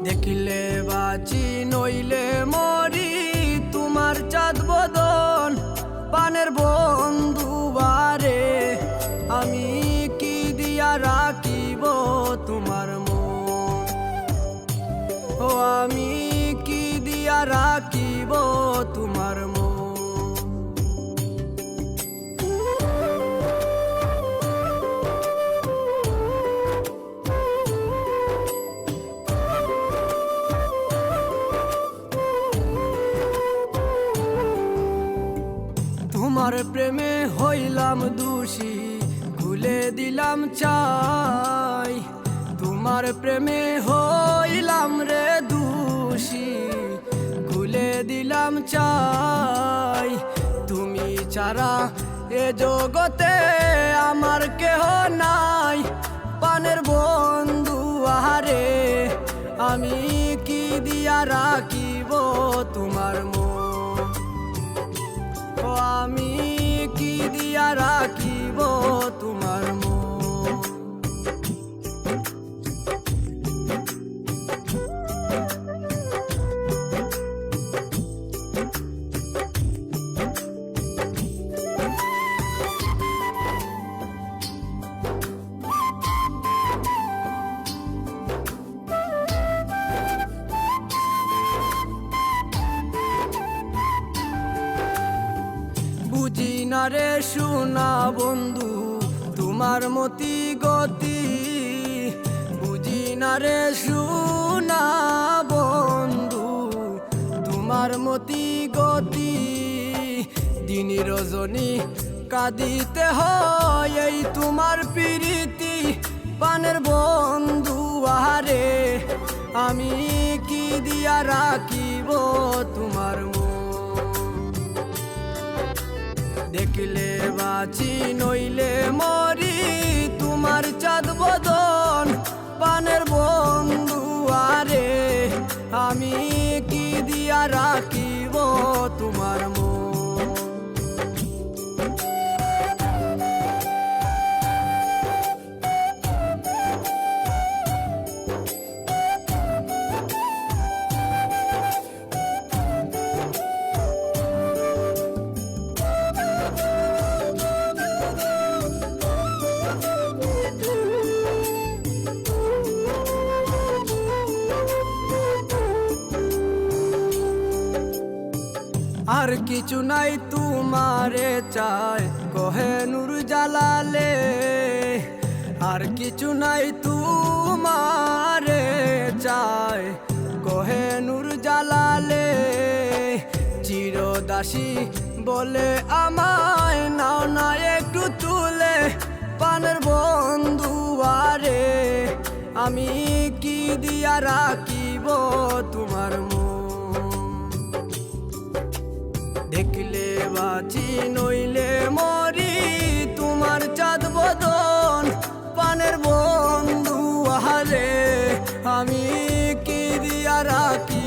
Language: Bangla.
দেখিলে বাঁচি নইলে মরি, তোমার চাঁদ বদন পানের বন্ধু বারে। আমি কি দিয়া রাখিব তোমার মন, ও আমি কি দিয়া রাখিব তোমার মন। তোমার প্রেমে হইলাম দোষী, ভুলে দিলাম চাই। তোমার প্রেমে হইলাম রে দোষী, ভুলে দিলাম চাই। তুমি ছাড়া এ জগতে আমার কেহ নাই, পানের বন্ধু আহারে। আমি কি দিয়া রাখিব তোমার মন, আমি কি দিয়া রাখিব তোমার মন। বুঝি না রে সোনা বন্ধু তোমার মতি গতি, বুঝি না রে সোনা বন্ধু তোমার মতি গতি। দিন রজনী কাঁদিতে হয় এই তোমার প্রীতি, পানের বন্ধু আহারে। আমি কি দিয়া রাখিব তোমার মন, দেখিলে বাঁচি নইলে মরি, তোমার চাঁদ বদন পানের বন্ধু আরে। আমি কি দিয়া রাখিব তোমার মন। আর কিছু নাই তোমারে চাই কহে নূর জালালে, আর কিছু নাই তোমারে চাই কহে নূর জালালে। চিরদাসী বলে আমায় নাও না একটু তুলে, পানের বন্ধু আরে। আমি কি দিয়া রাখিব তোমার মন, দেখিলে বাঁচি নইলে মরি, তোমার চাঁদ বদন পানের বন্ধু আহারে। আমি কি দিয়া রাখি